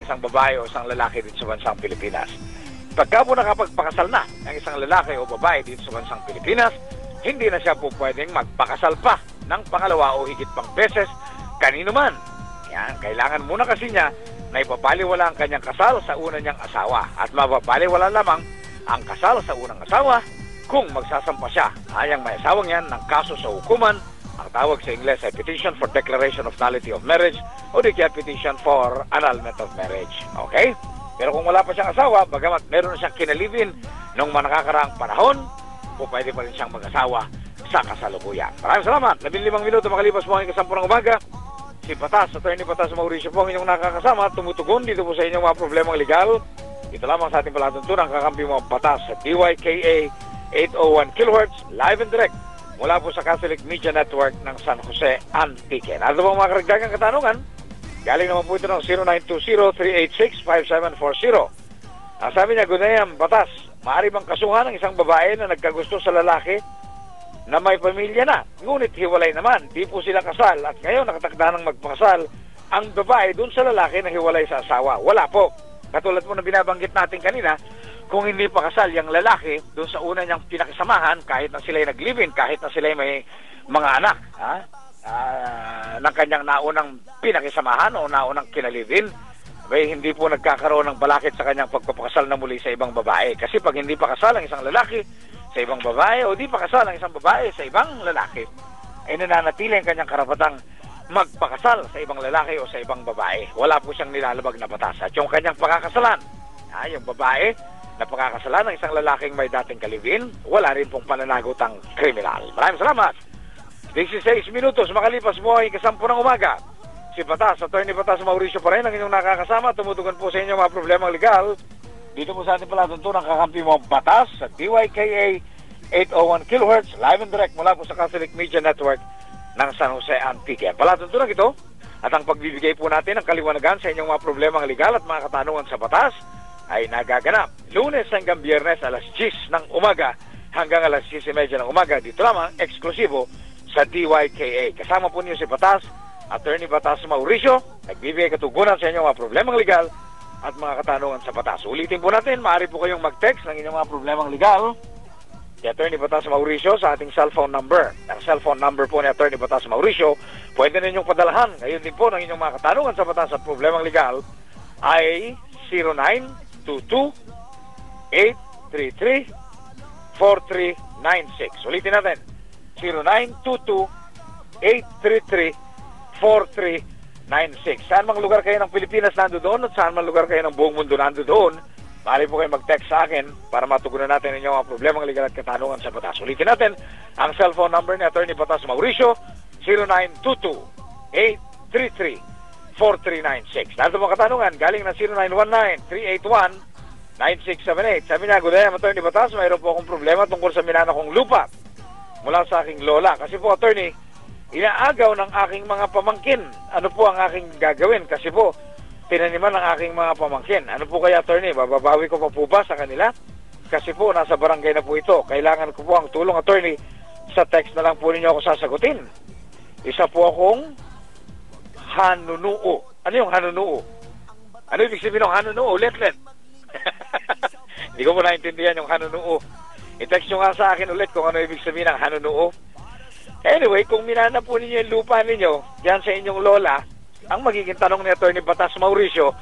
isang babae o isang lalaki dito sa bansang Pilipinas. Pagka po nakapagpakasal na ang isang lalaki o babae dito sa bansang Pilipinas, hindi na siya po pwedeng magpakasal pa ng pangalawa o higit pang beses kanino man. Yan, kailangan muna kasi niya na ipapaliwala ang kanyang kasal sa una niyang asawa at mapapaliwala lamang ang kasal sa unang asawa kung magsasampa siya ayang may asawang yan ng kaso sa hukuman. Ang tawag sa Ingles ay Petition for Declaration of Nullity of Marriage o di kaya Petition for Annulment of Marriage. Okay? Pero kung wala pa siyang asawa, bagamat meron na siyang kinalivin nung nakakaraang panahon, po pwede pa rin siyang mag-asawa sa kasalukuyan. Maraming salamat. 15 minuto makalipas mo ang ikasampu ng umaga. Si Patas, Attorney Patas Mauricio po ang inyong nakakasama, tumutugon dito po sa inyong mga problemang legal. Ito lamang sa ating palatuntunan, kakampi mo Patas sa DYKA 801 kHz, live and direct mula po sa Catholic Media Network ng San Jose Antique. Ano bang mga karagdagang katanungan? Galing naman po ito ng 0920-386-5740. Ang sabi niya, Gunayam, Patas, maaari bang kasuhan ng isang babae na nagkagusto sa lalaki na may pamilya na, ngunit hiwalay naman, di po sila kasal at ngayon nakatakda ng magpakasal ang babae dun sa lalaki na hiwalay sa asawa? Wala po. Katulad po na binabanggit natin kanina, kung hindi pa kasal yung lalaki doon sa una niyang pinakisamahan, kahit na sila'y nag-live-in, kahit na sila'y may mga anak ng kanyang naunang pinakisamahan o naunang kinalivin, hindi po nagkakaroon ng balakid sa kanyang pagpapakasal na muli sa ibang babae. Kasi pag hindi pa kasal ang isang lalaki sa ibang babae o di pa kasal ang isang babae sa ibang lalaki, ay nananatili ang kanyang karapatang magpakasal sa ibang lalaki o sa ibang babae. Wala po siyang nilalabag na batas. At yung kanyang pakakasalan, yung babae na pakakasalan ng isang lalaking may dating kalivin, wala rin pong pananagutang kriminal. Maraming salamat. 16 minutos makalipas mo ay ikasampu ng umaga. Si Patas, Attorney Patas Mauricio pa rin ang inyong nakakasama. Tumutugon po sa inyong mga problemang legal. Dito po sa ating palatuntunan, kakampi mo Patas sa DYKA 801 kHz, live and direct mula po sa Catholic Media Network ng San Jose Antique. Palatuntunan ito at ang pagbibigay po natin ng kaliwanagan sa inyong mga problemang legal at mga katanungan sa batas ay nagaganap Lunes hanggang Biyernes alas 10 ng umaga hanggang alas 10:30 ng umaga. Dito lamang eksklusibo sa DYKA. Kasama po niyo si Patas, Attorney Patas Mauricio, nagbibigay katugunan sa inyong mga problemang legal at mga katanungan sa batas. Ulitin po natin, maaari po kayong mag-text ng inyong mga problemang legal si Attorney Patas Mauricio sa ating cellphone number. Ang cellphone number po ni Attorney Patas Mauricio, pwede ninyong padalahan. Ngayon din po ng inyong mga katanungan sa batas at problemang legal ay 0922-833-4396. Ulitin natin, 0922-833-4396. Saan mang lugar kayo ng Pilipinas nando doon at saan mang lugar kayo ng buong mundo nando doon, maaari po kayo mag-text sa akin para matugunan natin inyong mga problemang legal at katanungan sa batas. Ulitin natin, ang cellphone number ni Attorney Patas Mauricio, 0922-833-4396. Narito mga katanungan, galing na 0919-381-9678. Sabi niya, good day, Attorney Patas, mayroon po akong problema tungkol sa minana kong lupa mula sa aking lola. Kasi po, Attorney, inaagaw ng aking mga pamangkin. Ano po ang aking gagawin? Kasi po, tinaniman ng aking mga pamangkin. Ano po kaya, Attorney? Bababawi ko pa po ba sa kanila? Kasi po, nasa barangay na po ito. Kailangan ko po ang tulong, Attorney. Sa text na lang po ninyo ako sasagutin. Isa po akong hanunuo. Ano yung hanunuo? Ano ibig sabihin ng hanunuo? Let. Hindi ko po naintindihan yung hanunuo. I-text nyo nga sa akin ulit kung ano ibig sabihin ng hanunuo. Anyway, kung minana po ninyo yung lupa ninyo, diyan sa inyong lola, ang magiging tanong ni Attorney Patas Mauricio,